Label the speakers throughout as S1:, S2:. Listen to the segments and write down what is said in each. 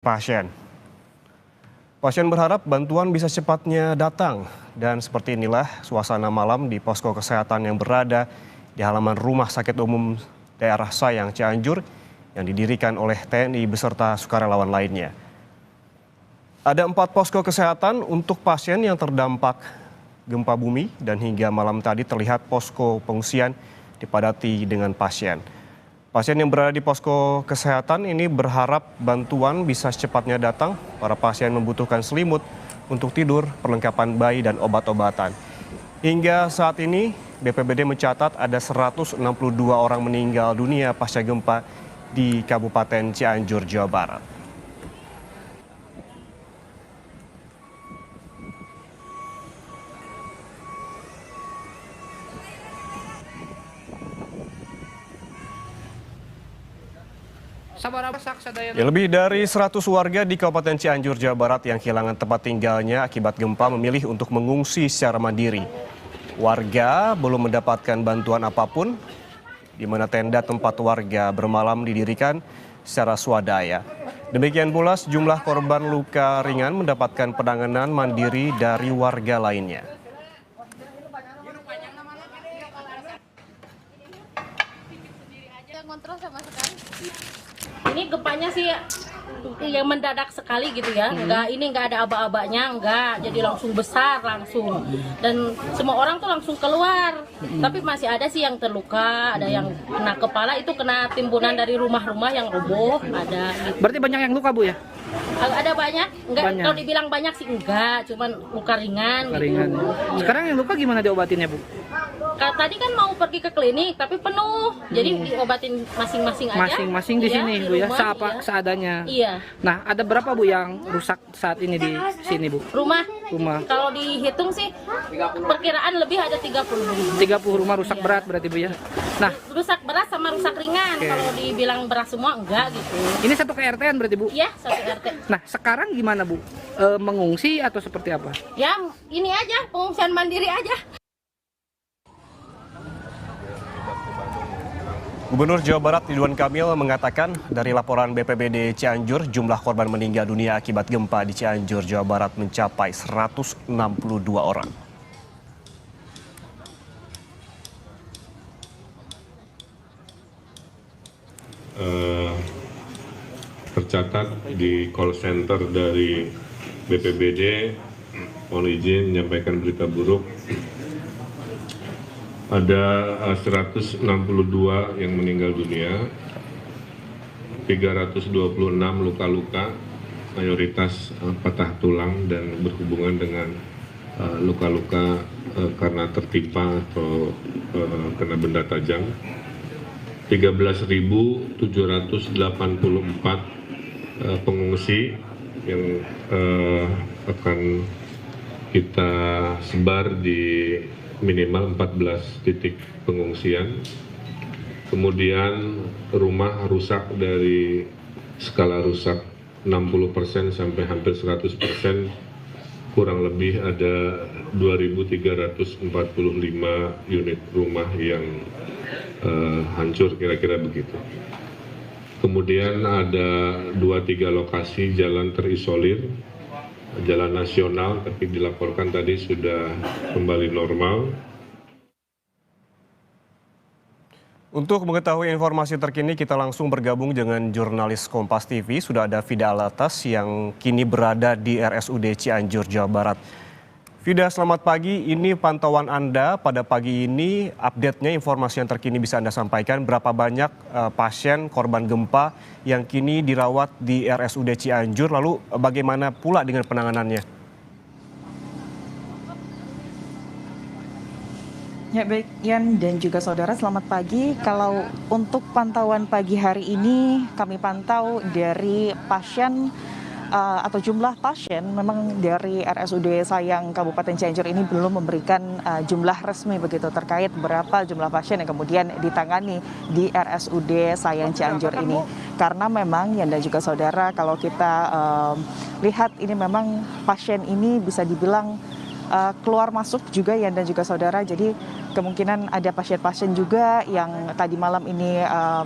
S1: Pasien. Pasien berharap bantuan bisa cepatnya datang dan seperti inilah suasana malam di posko kesehatan yang berada di halaman Rumah Sakit Umum Daerah Sayang Cianjur yang didirikan oleh TNI beserta sukarelawan lainnya. Ada 4 posko kesehatan untuk pasien yang terdampak gempa bumi dan hingga malam tadi terlihat posko pengungsian dipadati dengan pasien. Pasien yang berada di posko kesehatan ini berharap bantuan bisa secepatnya datang. Para pasien membutuhkan selimut untuk tidur, perlengkapan bayi dan obat-obatan. Hingga saat ini BPBD mencatat ada 162 orang meninggal dunia pasca gempa di Kabupaten Cianjur, Jawa Barat. Lebih dari 100 warga di Kabupaten Cianjur, Jawa Barat yang kehilangan tempat tinggalnya akibat gempa memilih untuk mengungsi secara mandiri. Warga belum mendapatkan bantuan apapun, di mana tenda tempat warga bermalam didirikan secara swadaya. Demikian pula sejumlah korban luka ringan mendapatkan penanganan mandiri dari warga lainnya.
S2: Ini gempanya sih yang mendadak sekali gitu ya, nggak ada aba-abanya, jadi langsung besar langsung, dan semua orang tuh langsung keluar, tapi masih ada sih yang terluka, ada yang kena kepala, itu kena timbunan dari rumah-rumah yang roboh, ada gitu.
S3: Berarti banyak yang luka, Bu, ya?
S2: Ada banyak, kalau dibilang banyak sih enggak, cuman luka ringan.
S3: Ringan.
S2: Gitu.
S3: Sekarang yang luka gimana diobatinnya, Bu?
S2: Tadi kan mau pergi ke klinik tapi penuh, jadi diobatin masing-masing aja.
S3: Masing-masing di sini, Bu, ya?
S2: Rumah,
S3: Seadanya.
S2: Iya.
S3: Nah, ada berapa, Bu, yang rusak saat ini di sini, Bu?
S2: Rumah.
S3: Kalau
S2: dihitung sih perkiraan lebih ada 30 rumah.
S3: 30 rumah rusak berat berarti, Bu, ya? Nah,
S2: rusak berat sama rusak ringan. Kalau dibilang berat semua enggak gitu.
S3: Ini satu KRT-an berarti, Bu?
S2: Iya, satu RT.
S3: Nah, sekarang gimana, Bu? Mengungsi atau seperti apa?
S2: Ya, ini aja, pengungsian mandiri aja.
S1: Gubernur Jawa Barat Ridwan Kamil mengatakan dari laporan BPBD Cianjur, jumlah korban meninggal dunia akibat gempa di Cianjur, Jawa Barat mencapai 162 orang.
S4: Tercatat di call center dari BPBD, mohon izin menyampaikan berita buruk. Ada 162 yang meninggal dunia, 326 luka-luka, mayoritas patah tulang dan berhubungan dengan luka-luka karena tertimpa atau kena benda tajam. 13.784 pengungsi yang akan kita sebar di minimal 14 titik pengungsian. Kemudian rumah rusak dari skala rusak 60% sampai hampir 100%, kurang lebih ada 2.345 unit rumah yang hancur, kira-kira begitu. Kemudian ada 2-3 lokasi jalan terisolir, jalan nasional, tapi dilaporkan tadi sudah kembali normal.
S1: Untuk mengetahui informasi terkini, kita langsung bergabung dengan jurnalis Kompas TV. Sudah ada Fida Alatas yang kini berada di RSUD Cianjur, Jawa Barat. Fida, selamat pagi. Ini pantauan Anda pada pagi ini, update-nya, informasi yang terkini bisa Anda sampaikan. Berapa banyak pasien korban gempa yang kini dirawat di RSUD Cianjur, lalu bagaimana pula dengan penanganannya?
S5: Ya baik, Yan dan juga saudara, selamat pagi. Kalau untuk pantauan pagi hari ini, kami pantau dari pasien atau jumlah pasien, memang dari RSUD Sayang Kabupaten Cianjur ini belum memberikan jumlah resmi begitu terkait berapa jumlah pasien yang kemudian ditangani di RSUD Sayang Cianjur ini. Karena memang Yan dan juga saudara, kalau kita lihat ini memang pasien ini bisa dibilang keluar masuk juga Yan dan juga saudara. Jadi kemungkinan ada pasien-pasien juga yang tadi malam ini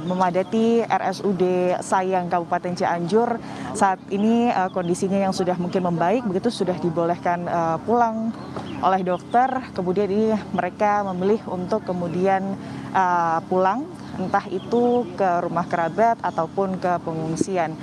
S5: memadati RSUD Sayang Kabupaten Cianjur. Saat ini kondisinya yang sudah mungkin membaik, begitu sudah dibolehkan pulang oleh dokter. Kemudian ini mereka memilih untuk kemudian pulang, entah itu ke rumah kerabat ataupun ke pengungsian.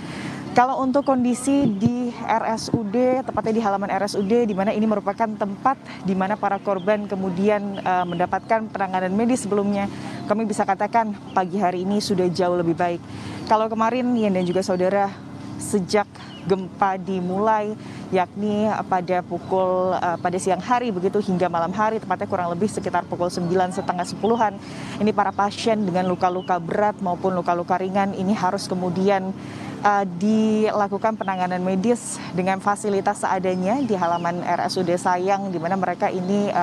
S5: Kalau untuk kondisi di RSUD, tepatnya di halaman RSUD, di mana ini merupakan tempat di mana para korban kemudian mendapatkan penanganan medis sebelumnya, kami bisa katakan pagi hari ini sudah jauh lebih baik. Kalau kemarin, Ian dan juga saudara, sejak gempa dimulai, yakni pada siang hari begitu hingga malam hari, tepatnya kurang lebih sekitar pukul 9, setengah 10-an, ini para pasien dengan luka-luka berat maupun luka-luka ringan ini harus kemudian dilakukan penanganan medis dengan fasilitas seadanya di halaman RSUD Sayang, di mana mereka ini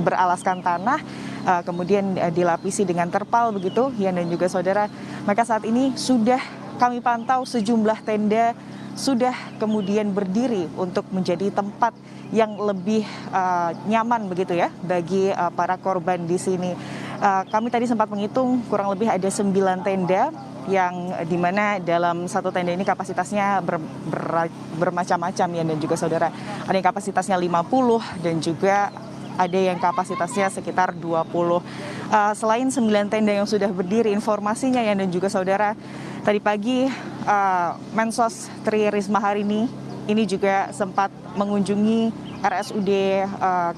S5: beralaskan tanah, kemudian dilapisi dengan terpal begitu, Ian dan juga saudara. Maka saat ini sudah kami pantau sejumlah tenda sudah kemudian berdiri untuk menjadi tempat yang lebih nyaman begitu ya bagi para korban di sini. Kami tadi sempat menghitung kurang lebih ada 9 tenda yang dimana dalam satu tenda ini kapasitasnya bermacam-macam ya dan juga saudara. Ada yang kapasitasnya 50 dan juga ada yang kapasitasnya sekitar 20. Selain 9 tenda yang sudah berdiri, informasinya ya dan juga saudara, tadi pagi Mensos Tri Risma hari ini juga sempat mengunjungi RSUD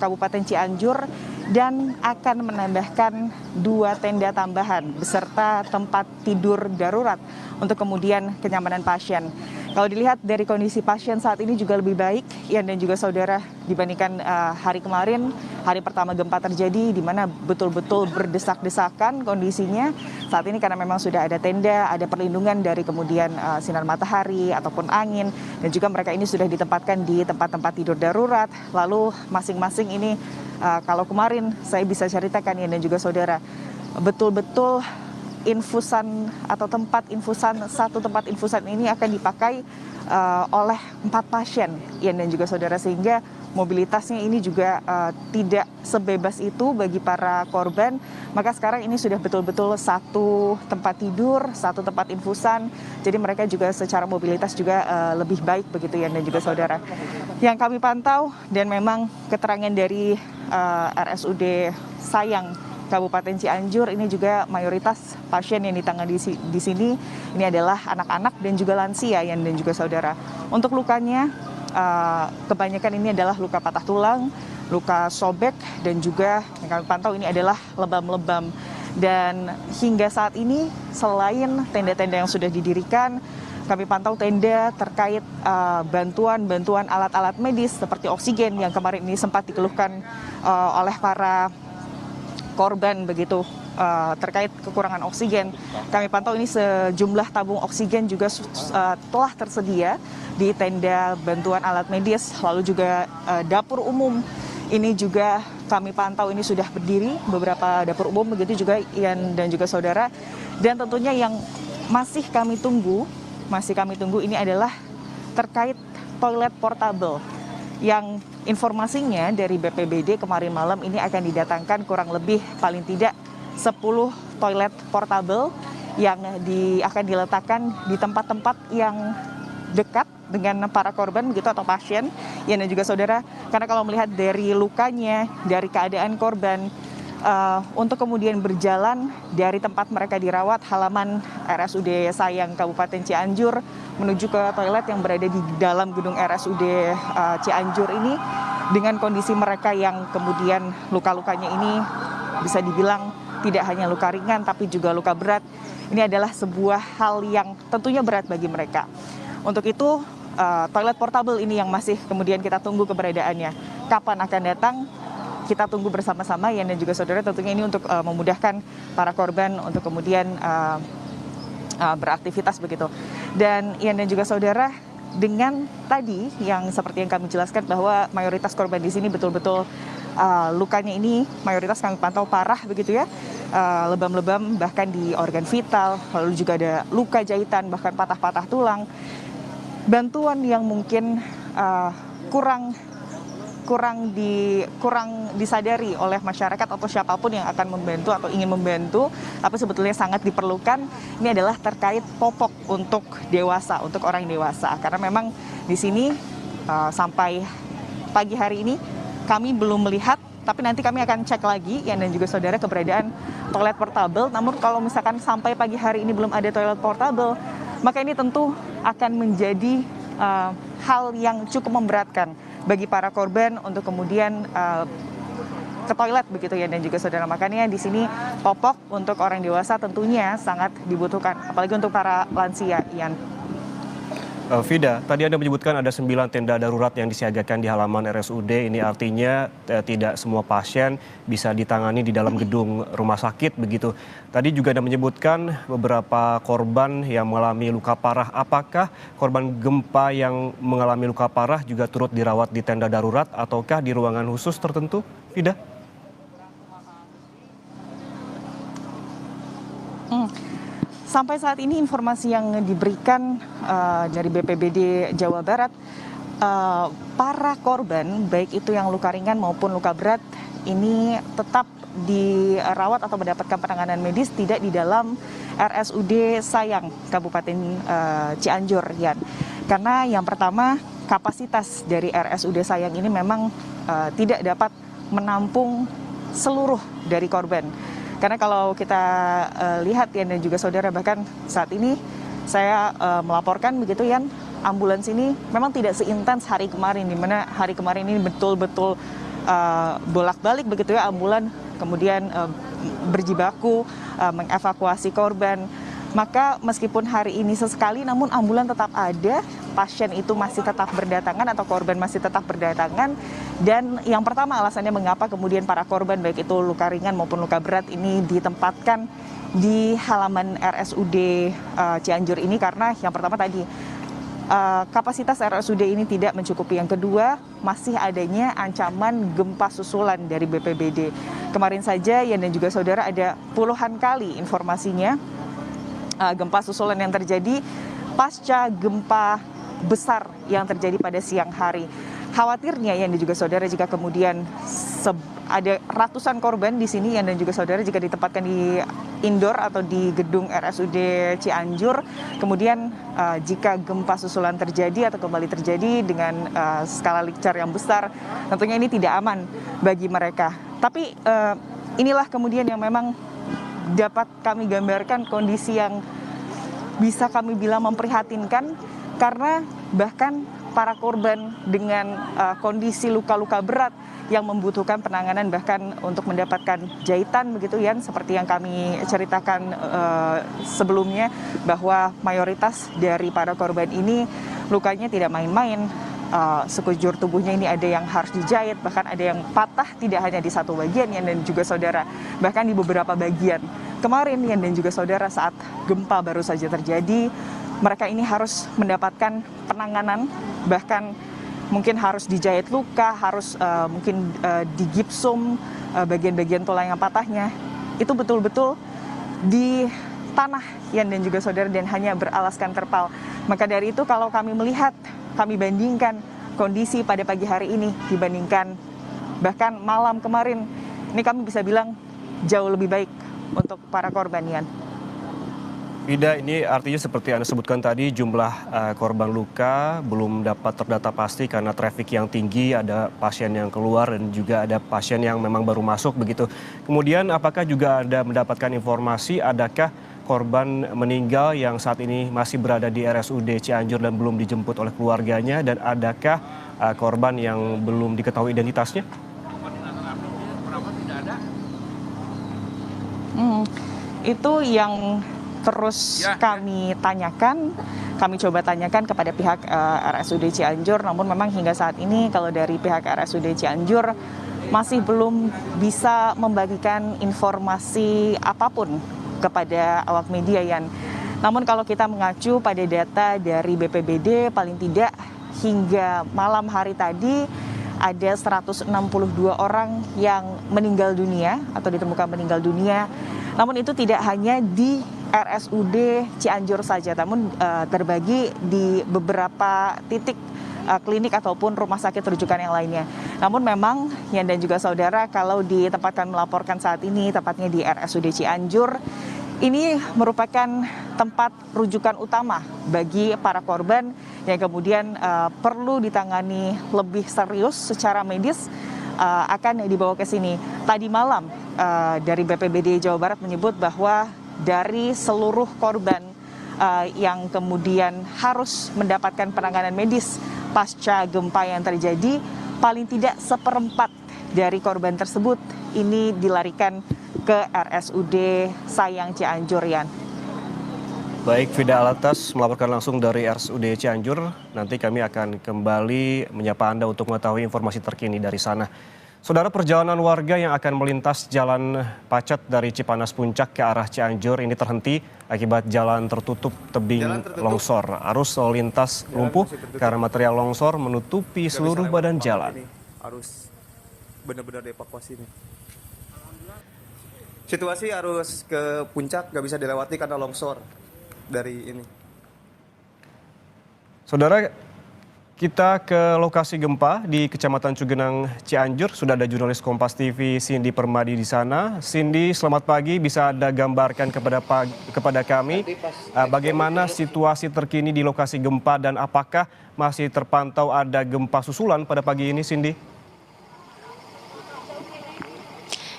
S5: Kabupaten Cianjur dan akan menambahkan 2 tenda tambahan beserta tempat tidur darurat untuk kemudian kenyamanan pasien. Kalau dilihat dari kondisi pasien saat ini juga lebih baik, Ian dan juga saudara, dibandingkan hari kemarin, hari pertama gempa terjadi di mana betul-betul berdesak-desakan kondisinya. Saat ini karena memang sudah ada tenda, ada perlindungan dari kemudian sinar matahari ataupun angin, dan juga mereka ini sudah ditempatkan di tempat-tempat tidur darurat. Lalu masing-masing ini kalau kemarin saya bisa ceritakan Ian dan juga saudara, betul-betul infusan atau satu tempat infusan ini akan dipakai oleh 4 pasien, Ian dan juga saudara, sehingga mobilitasnya ini juga tidak sebebas itu bagi para korban. Maka sekarang ini sudah betul-betul satu tempat tidur, satu tempat infusan, jadi mereka juga secara mobilitas juga lebih baik begitu Ian dan juga saudara. Yang kami pantau dan memang keterangan dari RSUD Sayang Kabupaten Cianjur ini juga mayoritas pasien yang ditangani di sini ini adalah anak-anak dan juga lansia Ian dan juga saudara. Untuk lukanya kebanyakan ini adalah luka patah tulang, luka sobek, dan juga yang kami pantau ini adalah lebam-lebam. Dan hingga saat ini selain tenda-tenda yang sudah didirikan, kami pantau tenda terkait bantuan alat-alat medis seperti oksigen yang kemarin ini sempat dikeluhkan oleh para korban begitu terkait kekurangan oksigen. Kami pantau ini sejumlah tabung oksigen juga telah tersedia di tenda bantuan alat medis, lalu juga dapur umum ini juga kami pantau ini sudah berdiri beberapa dapur umum begitu juga Ian dan juga saudara. Dan tentunya yang masih kami tunggu ini adalah terkait toilet portable yang informasinya dari BPBD kemarin malam ini akan didatangkan kurang lebih paling tidak 10 toilet portable yang akan diletakkan di tempat-tempat yang dekat dengan para korban begitu atau pasien ya dan juga saudara. Karena kalau melihat dari lukanya, dari keadaan korban, untuk kemudian berjalan dari tempat mereka dirawat halaman RSUD Sayang Kabupaten Cianjur menuju ke toilet yang berada di dalam gedung RSUD Cianjur ini, dengan kondisi mereka yang kemudian luka-lukanya ini bisa dibilang tidak hanya luka ringan tapi juga luka berat, ini adalah sebuah hal yang tentunya berat bagi mereka. Untuk itu toilet portable ini yang masih kemudian kita tunggu keberadaannya. Kapan akan datang? Kita tunggu bersama-sama ya dan juga saudara, tentunya ini untuk memudahkan para korban untuk kemudian beraktivitas begitu. Dan Ian dan juga saudara, dengan tadi yang seperti yang kami jelaskan bahwa mayoritas korban di sini betul-betul lukanya ini mayoritas kami pantau parah begitu ya, lebam-lebam bahkan di organ vital, lalu juga ada luka jahitan bahkan patah-patah tulang. Bantuan yang mungkin kurang kurang disadari oleh masyarakat atau siapapun yang akan membantu atau ingin membantu, tapi sebetulnya sangat diperlukan. Ini adalah terkait popok untuk dewasa, untuk orang dewasa. Karena memang di sini sampai pagi hari ini kami belum melihat, tapi nanti kami akan cek lagi ya, dan juga saudara, keberadaan toilet portable. Namun kalau misalkan sampai pagi hari ini belum ada toilet portable, maka ini tentu akan menjadi hal yang cukup memberatkan bagi para korban untuk kemudian ke toilet begitu ya, dan juga saudara. Makanya di sini popok untuk orang dewasa tentunya sangat dibutuhkan, apalagi untuk para lansia, Ian.
S1: Vida, tadi Anda menyebutkan ada 9 tenda darurat yang disiagakan di halaman RSUD. Ini artinya tidak semua pasien bisa ditangani di dalam gedung rumah sakit begitu. Tadi juga Anda menyebutkan beberapa korban yang mengalami luka parah. Apakah korban gempa yang mengalami luka parah juga turut dirawat di tenda darurat ataukah di ruangan khusus tertentu, Vida?
S5: Sampai saat ini informasi yang diberikan dari BPBD Jawa Barat, para korban baik itu yang luka ringan maupun luka berat ini tetap dirawat atau mendapatkan penanganan medis tidak di dalam RSUD Sayang Kabupaten Cianjur, Yan. Karena yang pertama, kapasitas dari RSUD Sayang ini memang tidak dapat menampung seluruh dari korban. Karena kalau kita lihat ya, dan juga saudara, bahkan saat ini saya melaporkan begitu ya, ambulans ini memang tidak seintens hari kemarin, di mana hari kemarin ini betul-betul bolak-balik begitu ya, ambulan kemudian berjibaku mengevakuasi korban. Maka meskipun hari ini sesekali, namun ambulan tetap ada, pasien itu masih tetap berdatangan atau korban masih tetap berdatangan. Dan yang pertama alasannya mengapa kemudian para korban baik itu luka ringan maupun luka berat ini ditempatkan di halaman RSUD Cianjur ini, karena yang pertama tadi kapasitas RSUD ini tidak mencukupi. Yang kedua, masih adanya ancaman gempa susulan dari BPBD. Kemarin saja ya, dan juga saudara, ada puluhan kali informasinya gempa susulan yang terjadi pasca gempa besar yang terjadi pada siang hari. Khawatirnya ya, dan juga saudara, jika kemudian ada ratusan korban di sini ya, dan juga saudara, jika ditempatkan di indoor atau di gedung RSUD Cianjur, kemudian jika gempa susulan terjadi atau kembali terjadi dengan skala Richter yang besar, tentunya ini tidak aman bagi mereka. Tapi inilah kemudian yang memang dapat kami gambarkan kondisi yang bisa kami bilang memprihatinkan, karena bahkan para korban dengan kondisi luka-luka berat yang membutuhkan penanganan bahkan untuk mendapatkan jahitan begitu ya, seperti yang kami ceritakan sebelumnya, bahwa mayoritas dari para korban ini lukanya tidak main-main. Sekujur tubuhnya ini ada yang harus dijahit, bahkan ada yang patah tidak hanya di satu bagian ya, dan juga saudara, bahkan di beberapa bagian. Kemarin ya, dan juga saudara, saat gempa baru saja terjadi, mereka ini harus mendapatkan penanganan, bahkan mungkin harus dijahit luka, harus mungkin digipsum bagian-bagian tulang yang patahnya. Itu betul-betul di tanah ya, dan juga saudara, dan hanya beralaskan terpal. Maka dari itu, kalau kami melihat, kami bandingkan kondisi pada pagi hari ini dibandingkan bahkan malam kemarin, ini kami bisa bilang jauh lebih baik untuk para korban, Yan.
S1: Vida, ini artinya seperti Anda sebutkan tadi, jumlah korban luka belum dapat terdata pasti karena traffic yang tinggi, ada pasien yang keluar dan juga ada pasien yang memang baru masuk begitu. Kemudian apakah juga Anda mendapatkan informasi, adakah korban meninggal yang saat ini masih berada di RSUD Cianjur dan belum dijemput oleh keluarganya, dan adakah korban yang belum diketahui identitasnya?
S5: Itu yang terus kami tanyakan, kami coba tanyakan kepada pihak RSUD Cianjur, namun memang hingga saat ini kalau dari pihak RSUD Cianjur masih belum bisa membagikan informasi apapun kepada awak media, Yan. Namun kalau kita mengacu pada data dari BPBD, paling tidak hingga malam hari tadi ada 162 orang yang meninggal dunia atau ditemukan meninggal dunia. Namun itu tidak hanya di RSUD Cianjur saja, namun terbagi di beberapa titik klinik ataupun rumah sakit rujukan yang lainnya. Namun memang Yan dan juga saudara, kalau di tempat kami melaporkan saat ini, tepatnya di RSUD Cianjur, ini merupakan tempat rujukan utama bagi para korban yang kemudian perlu ditangani lebih serius secara medis, akan dibawa ke sini. Tadi malam dari BPBD Jawa Barat menyebut bahwa dari seluruh korban yang kemudian harus mendapatkan penanganan medis pasca gempa yang terjadi, paling tidak seperempat dari korban tersebut ini dilarikan ke RSUD Sayang Cianjur, Yan.
S1: Baik, Fida Alatas melaporkan langsung dari RSUD Cianjur. Nanti kami akan kembali menyapa Anda untuk mengetahui informasi terkini dari sana. Saudara, perjalanan warga yang akan melintas jalan Pacet dari Cipanas Puncak ke arah Cianjur ini terhenti akibat jalan tertutup tebing longsor. Arus lalu lintas lumpuh karena material longsor menutupi seluruh badan jalan.
S6: Harus benar-benar dievakuasi nih. Situasi arus ke puncak nggak bisa dilewati karena longsor dari ini.
S1: Saudara, kita ke lokasi gempa di Kecamatan Cugenang, Cianjur. Sudah ada jurnalis Kompas TV Cindy Permadi di sana. Cindy, selamat pagi. Bisa Anda gambarkan kepada kami bagaimana situasi terkini di lokasi gempa dan apakah masih terpantau ada gempa susulan pada pagi ini, Cindy?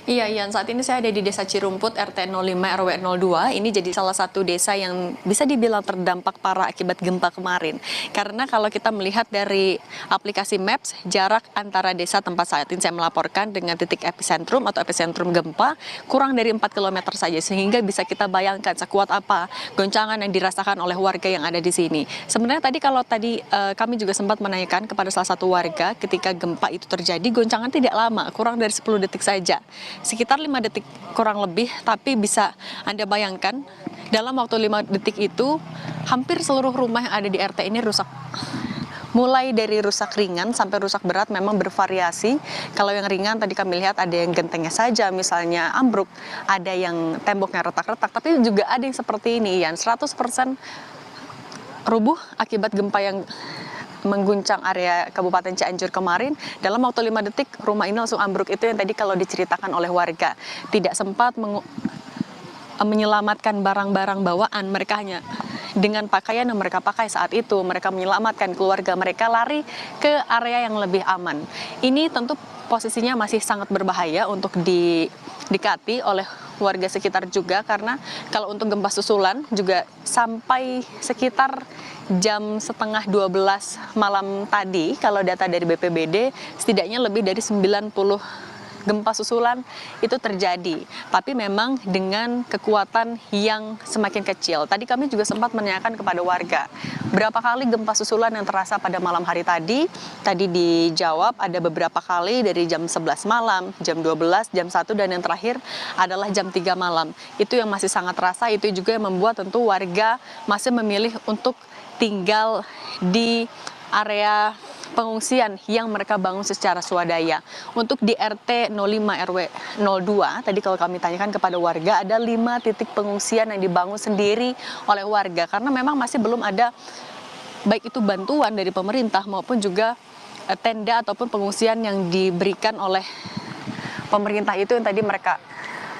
S7: Iya, Ian, saat ini saya ada di Desa Cirumput, RT 05 RW 02. Ini jadi salah satu desa yang bisa dibilang terdampak parah akibat gempa kemarin. Karena kalau kita melihat dari aplikasi Maps, jarak antara desa tempat saat ini saya melaporkan dengan titik epicentrum atau epicentrum gempa kurang dari 4 km saja. Sehingga bisa kita bayangkan sekuat apa goncangan yang dirasakan oleh warga yang ada di sini. Sebenarnya tadi kami juga sempat menanyakan kepada salah satu warga ketika gempa itu terjadi, goncangan tidak lama, kurang dari 10 detik saja. Sekitar 5 detik kurang lebih, tapi bisa Anda bayangkan dalam waktu 5 detik itu hampir seluruh rumah yang ada di RT ini rusak. Mulai dari rusak ringan sampai rusak berat memang bervariasi. Kalau yang ringan tadi kami lihat ada yang gentengnya saja misalnya ambruk, ada yang temboknya retak-retak, tapi juga ada yang seperti ini, Ian, 100% rubuh akibat gempa yang mengguncang area Kabupaten Cianjur kemarin. Dalam waktu 5 detik rumah ini langsung ambruk. Itu yang tadi kalau diceritakan oleh warga, tidak sempat menyelamatkan barang-barang bawaan. Mereka hanya dengan pakaian yang mereka pakai saat itu, mereka menyelamatkan keluarga mereka lari ke area yang lebih aman. Ini tentu posisinya masih sangat berbahaya untuk didekati oleh warga sekitar juga, karena kalau untuk gempa susulan juga sampai sekitar jam setengah 12 malam tadi, kalau data dari BPBD, setidaknya lebih dari 90 gempa susulan itu terjadi. Tapi memang dengan kekuatan yang semakin kecil. Tadi kami juga sempat menanyakan kepada warga, berapa kali gempa susulan yang terasa pada malam hari tadi? Tadi dijawab ada beberapa kali dari jam 11 malam, jam 12, jam 1, dan yang terakhir adalah jam 3 malam. Itu yang masih sangat terasa, itu juga yang membuat tentu warga masih memilih untuk tinggal di area pengungsian yang mereka bangun secara swadaya. Untuk di RT 05 RW 02, tadi kalau kami tanyakan kepada warga, ada 5 titik pengungsian yang dibangun sendiri oleh warga. Karena memang masih belum ada baik itu bantuan dari pemerintah maupun juga tenda ataupun pengungsian yang diberikan oleh pemerintah. Itu yang tadi mereka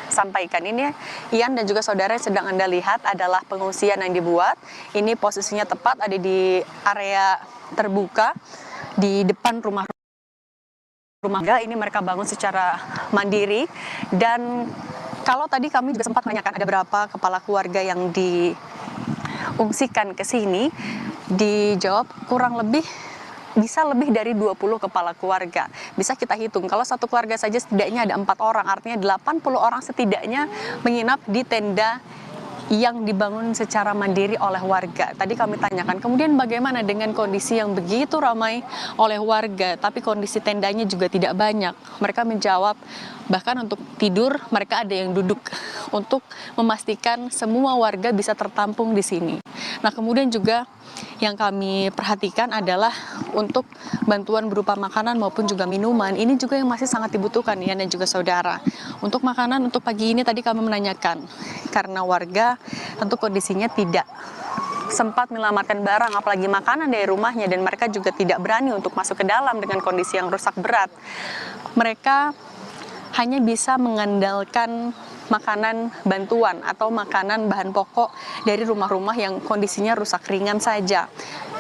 S7: sampaikan. Ini Ian dan juga saudara yang sedang Anda lihat adalah pengungsian yang dibuat. Ini posisinya tepat ada di area terbuka di depan rumah. Ini mereka bangun secara mandiri, dan kalau tadi kami juga sempat menanyakan ada berapa kepala keluarga yang diungsikan ke sini, dijawab kurang lebih bisa lebih dari 20 kepala keluarga. Bisa kita hitung, kalau satu keluarga saja setidaknya ada 4 orang, artinya 80 orang setidaknya menginap di tenda yang dibangun secara mandiri oleh warga. Tadi kami tanyakan, kemudian bagaimana dengan kondisi yang begitu ramai oleh warga, tapi kondisi tendanya juga tidak banyak. Mereka menjawab, bahkan untuk tidur mereka ada yang duduk untuk memastikan semua warga bisa tertampung di sini. Nah, kemudian juga yang kami perhatikan adalah untuk bantuan berupa makanan maupun juga minuman. Ini juga yang masih sangat dibutuhkan, ya, dan juga saudara. Untuk makanan untuk pagi ini tadi kami menanyakan, karena warga tentu kondisinya tidak sempat menyelamatkan barang, apalagi makanan dari rumahnya, dan mereka juga tidak berani untuk masuk ke dalam dengan kondisi yang rusak berat. Mereka hanya bisa mengandalkan makanan bantuan atau makanan bahan pokok dari rumah-rumah yang kondisinya rusak ringan saja.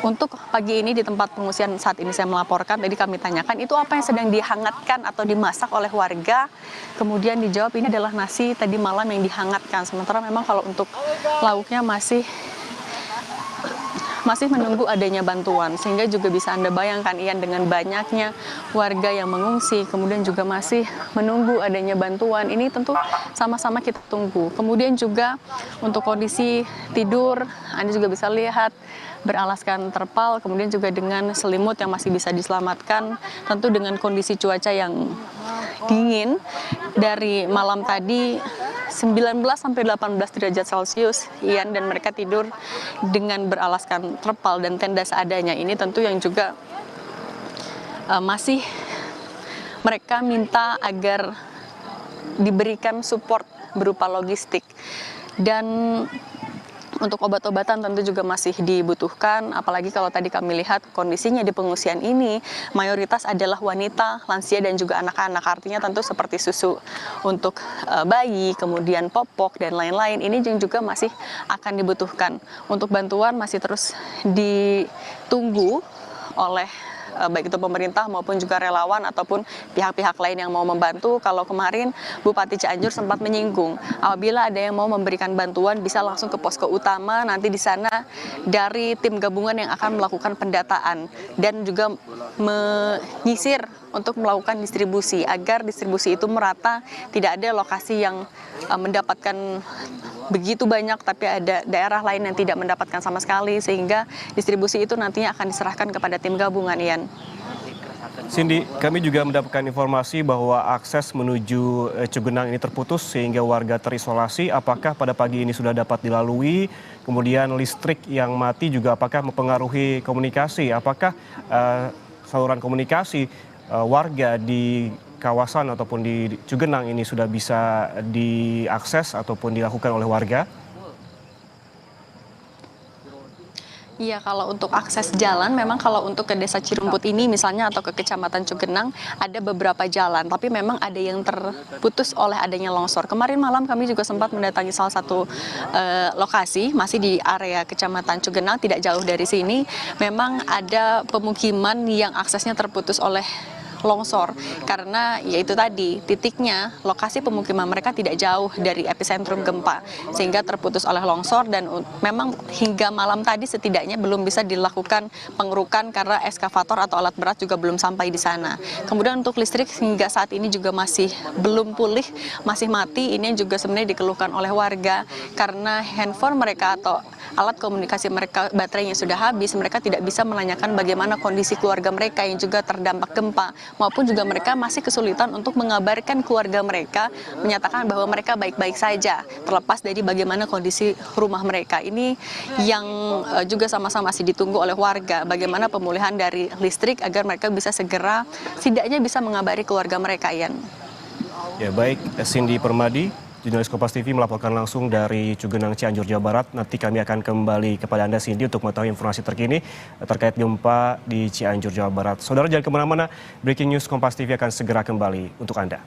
S7: Untuk pagi ini di tempat pengungsian saat ini saya melaporkan, tadi kami tanyakan itu apa yang sedang dihangatkan atau dimasak oleh warga. Kemudian dijawab ini adalah nasi tadi malam yang dihangatkan. Sementara memang kalau untuk lauknya masih menunggu adanya bantuan, sehingga juga bisa Anda bayangkan Ian, dengan banyaknya warga yang mengungsi kemudian juga masih menunggu adanya bantuan, ini tentu sama-sama kita tunggu. Kemudian juga untuk kondisi tidur Anda juga bisa lihat beralaskan terpal, kemudian juga dengan selimut yang masih bisa diselamatkan, tentu dengan kondisi cuaca yang dingin dari malam tadi 19 sampai 18 derajat Celcius, Ian, dan mereka tidur dengan beralaskan terpal dan tenda seadanya. Ini tentu yang juga masih mereka minta agar diberikan support berupa logistik. Dan untuk obat-obatan tentu juga masih dibutuhkan, apalagi kalau tadi kami lihat kondisinya di pengungsian ini mayoritas adalah wanita, lansia, dan juga anak-anak. Artinya tentu seperti susu untuk bayi, kemudian popok, dan lain-lain. Ini juga masih akan dibutuhkan. Untuk bantuan masih terus ditunggu oleh baik itu pemerintah maupun juga relawan ataupun pihak-pihak lain yang mau membantu. Kalau kemarin Bupati Cianjur sempat menyinggung, apabila ada yang mau memberikan bantuan bisa langsung ke posko utama, nanti di sana dari tim gabungan yang akan melakukan pendataan dan juga menyisir untuk melakukan distribusi, agar distribusi itu merata, tidak ada lokasi yang mendapatkan begitu banyak tapi ada daerah lain yang tidak mendapatkan sama sekali, sehingga distribusi itu nantinya akan diserahkan kepada tim gabungan, Ian.
S1: Cindy, kami juga mendapatkan informasi bahwa akses menuju Cugenang ini terputus sehingga warga terisolasi. Apakah pada pagi ini sudah dapat dilalui? Kemudian listrik yang mati juga apakah mempengaruhi komunikasi? Apakah saluran komunikasi warga di kawasan ataupun di Cugenang ini sudah bisa diakses ataupun dilakukan oleh warga?
S7: Iya, kalau untuk akses jalan, memang kalau untuk ke Desa Cirumput ini misalnya atau ke Kecamatan Cugenang ada beberapa jalan, tapi memang ada yang terputus oleh adanya longsor. Kemarin malam kami juga sempat mendatangi salah satu lokasi, masih di area Kecamatan Cugenang, tidak jauh dari sini. Memang ada pemukiman yang aksesnya terputus oleh longsor, karena yaitu tadi titiknya, lokasi pemukiman mereka tidak jauh dari epicentrum gempa sehingga terputus oleh longsor, dan memang hingga malam tadi setidaknya belum bisa dilakukan pengerukan karena eskavator atau alat berat juga belum sampai di sana. Kemudian untuk listrik hingga saat ini juga masih belum pulih, masih mati. Ini juga sebenarnya dikeluhkan oleh warga karena handphone mereka atau alat komunikasi mereka baterainya sudah habis. Mereka tidak bisa menanyakan bagaimana kondisi keluarga mereka yang juga terdampak gempa, maupun juga mereka masih kesulitan untuk mengabarkan keluarga mereka, menyatakan bahwa mereka baik-baik saja, terlepas dari bagaimana kondisi rumah mereka. Ini yang juga sama-sama masih ditunggu oleh warga, bagaimana pemulihan dari listrik agar mereka bisa segera setidaknya bisa mengabari keluarga mereka, Ian.
S1: Ya baik, Cindy Permadi, jurnalis Kompas TV melaporkan langsung dari Cugenang, Cianjur, Jawa Barat. Nanti kami akan kembali kepada Anda, Cindy, untuk mengetahui informasi terkini terkait gempa di Cianjur, Jawa Barat. Saudara jangan kemana-mana, Breaking News Kompas TV akan segera kembali untuk Anda.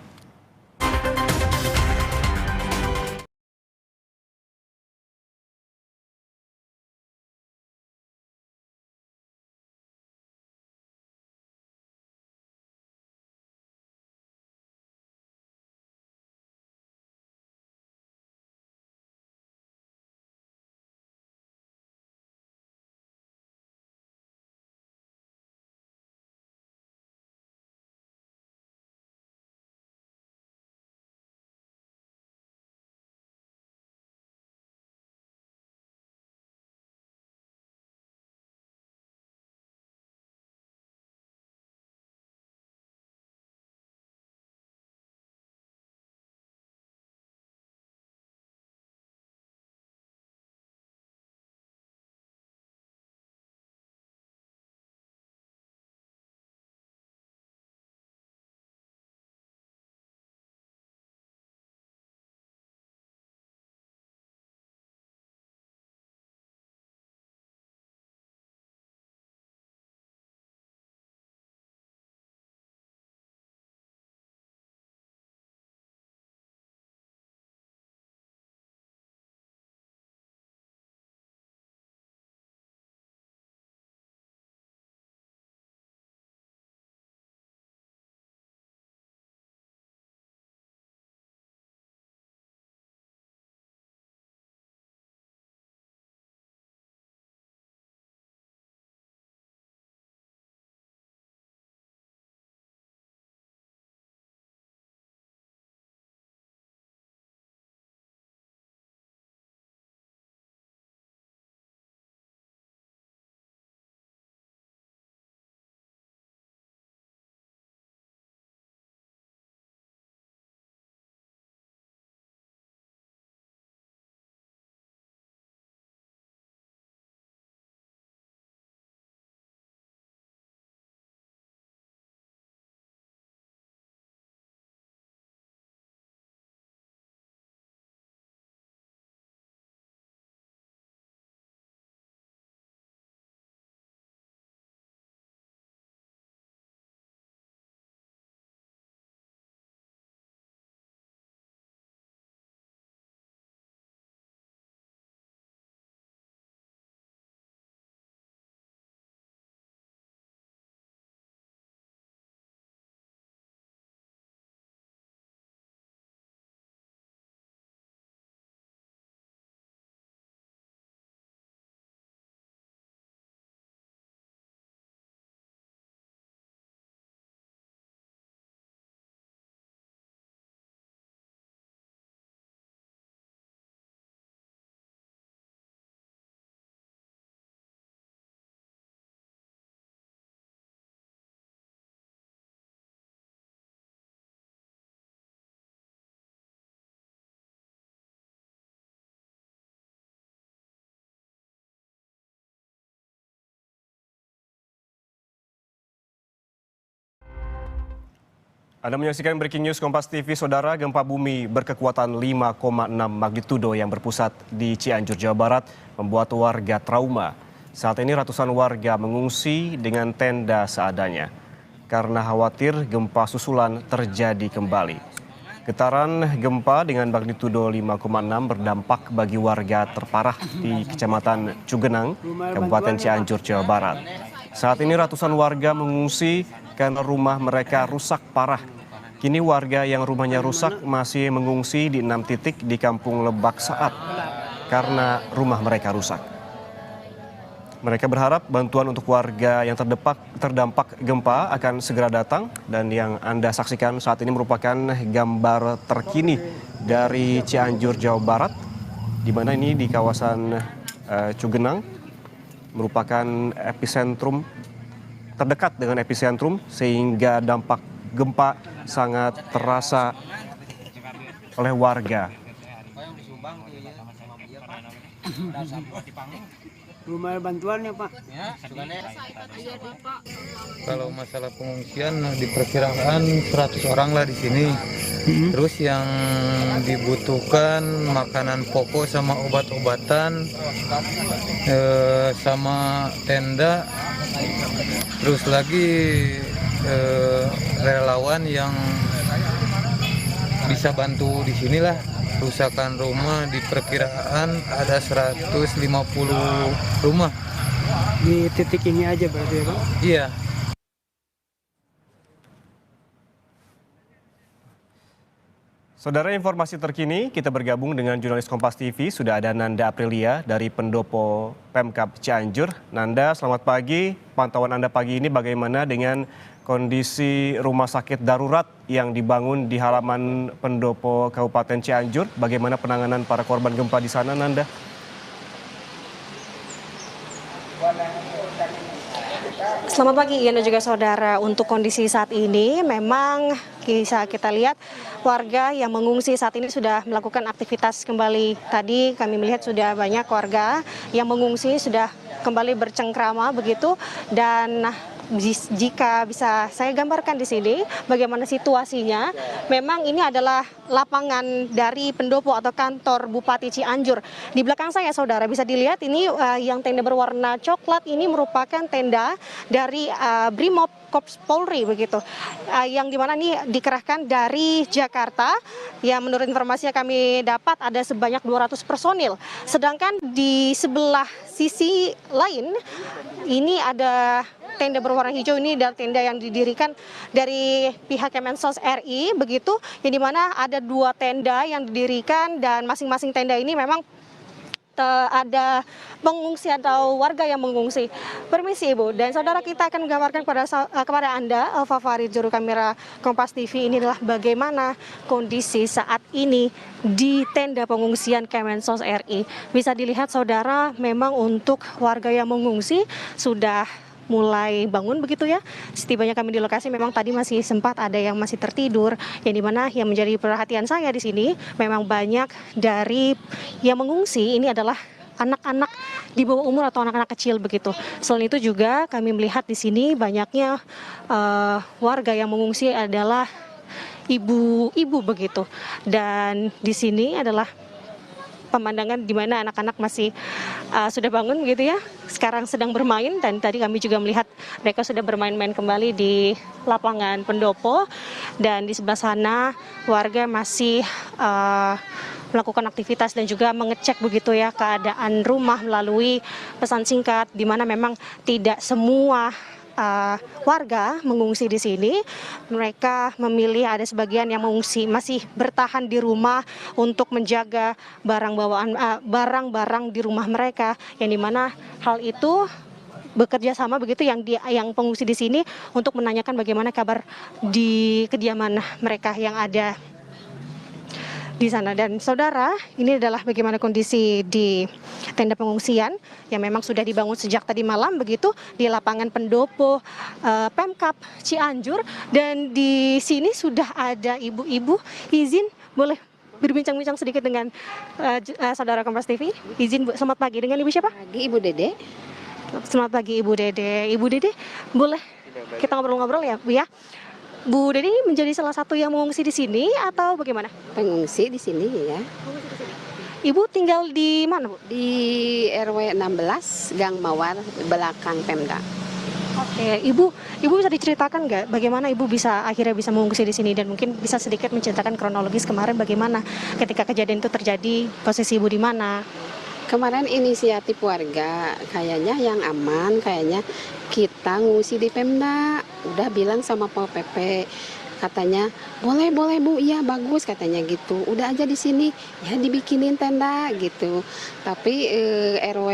S1: Anda menyaksikan Breaking News Kompas TV, Saudara. Gempa bumi berkekuatan 5,6 magnitudo yang berpusat di Cianjur, Jawa Barat membuat warga trauma. Saat ini ratusan warga mengungsi dengan tenda seadanya karena khawatir gempa susulan terjadi kembali. Getaran gempa dengan magnitudo 5,6 berdampak bagi warga terparah di Kecamatan Cugenang, Kabupaten Cianjur, Jawa Barat. Saat ini ratusan warga mengungsi karena rumah mereka rusak parah. Kini warga yang rumahnya rusak masih mengungsi di 6 titik di Kampung Lebak Saat karena rumah mereka rusak. Mereka berharap bantuan untuk warga yang terdampak gempa akan segera datang, dan yang Anda saksikan saat ini merupakan gambar terkini dari Cianjur, Jawa Barat, di mana ini di kawasan Cugenang merupakan epicentrum terdekat dengan epicentrum, sehingga dampak gempa sangat terasa oleh warga.
S8: Rumah bantuannya Pak.
S9: Kalau masalah pengungsian diperkirakan 100 orang lah di sini. Terus yang dibutuhkan makanan pokok sama obat-obatan, sama tenda. Terus lagi relawan yang bisa bantu di sinilah. Kerusakan rumah diperkiraan ada 150 rumah.
S8: Di titik ini aja berarti ya Pak?
S9: Iya.
S1: Saudara, informasi terkini kita bergabung dengan jurnalis Kompas TV. Sudah ada Nanda Aprilia dari Pendopo Pemkab Cianjur. Nanda, selamat pagi. Pantauan Anda pagi ini bagaimana dengan kondisi rumah sakit darurat yang dibangun di halaman Pendopo Kabupaten Cianjur? Bagaimana penanganan para korban gempa di sana, Nanda?
S10: Selamat pagi Ian dan juga saudara. Untuk kondisi saat ini memang bisa kita lihat warga yang mengungsi saat ini sudah melakukan aktivitas kembali. Tadi kami melihat sudah banyak warga yang mengungsi sudah kembali bercengkrama begitu, dan jika bisa saya gambarkan di sini bagaimana situasinya, memang ini adalah lapangan dari pendopo atau kantor Bupati Cianjur. Di belakang saya, saudara, bisa dilihat ini yang tenda berwarna coklat ini merupakan tenda dari Brimob Korps Polri begitu, yang dimana ini dikerahkan dari Jakarta. Ya, menurut informasi yang kami dapat ada sebanyak 200 personil. Sedangkan di sebelah sisi lain ini ada tenda berwarna hijau, ini adalah tenda yang didirikan dari pihak Kemensos RI begitu, yang dimana ada 2 tenda yang didirikan, dan masing-masing tenda ini memang ada pengungsi atau warga yang mengungsi. Permisi Ibu dan saudara, kita akan menggambarkan kepada Anda, Alfa Farid, juru kamera Kompas TV, ini adalah bagaimana kondisi saat ini di tenda pengungsian Kemensos RI. Bisa dilihat saudara, memang untuk warga yang mengungsi sudah mulai bangun begitu ya. Setibanya kami di lokasi memang tadi masih sempat ada yang masih tertidur, yang dimana yang menjadi perhatian saya di sini memang banyak dari yang mengungsi ini adalah anak-anak di bawah umur atau anak-anak kecil begitu. Selain itu juga kami melihat di sini banyaknya warga yang mengungsi adalah ibu-ibu begitu, dan di sini adalah pemandangan di mana anak-anak masih sudah bangun begitu ya, sekarang sedang bermain, dan tadi kami juga melihat mereka sudah bermain-main kembali di lapangan pendopo, dan di sebelah sana warga masih melakukan aktivitas dan juga mengecek begitu ya keadaan rumah melalui pesan singkat, di mana memang tidak semua warga mengungsi di sini. Mereka memilih, ada sebagian yang mengungsi masih bertahan di rumah untuk menjaga barang-barang di rumah mereka, yang dimana hal itu bekerja sama begitu yang pengungsi di sini untuk menanyakan bagaimana kabar di kediaman mereka yang ada di sana. Dan saudara, ini adalah bagaimana kondisi di tenda pengungsian yang memang sudah dibangun sejak tadi malam begitu di lapangan pendopo Pemkab Cianjur, dan di sini sudah ada ibu-ibu. Izin boleh berbincang-bincang sedikit dengan saudara Kompas TV? Izin Bu, selamat pagi, dengan Ibu siapa?
S11: Pagi, Ibu Dede.
S10: Selamat pagi Ibu Dede. Ibu Dede, boleh kita ngobrol-ngobrol ya Bu ya? Bu Deni menjadi salah satu yang mengungsi di sini atau bagaimana?
S11: Pengungsi di sini ya.
S10: Ibu tinggal di mana, Bu?
S11: Di RW 16 Gang Mawar belakang Pemda.
S10: Oke, Ibu bisa diceritakan nggak bagaimana Ibu bisa akhirnya bisa mengungsi di sini dan mungkin bisa sedikit menceritakan kronologis kemarin bagaimana ketika kejadian itu terjadi, posisi Ibu di mana?
S11: Kemarin inisiatif warga kayaknya yang aman, kayaknya kita ngungsi di Pemda. Udah bilang sama Pol PP, katanya boleh Bu, iya bagus katanya gitu. Udah aja di sini, ya dibikinin tenda gitu. Tapi RW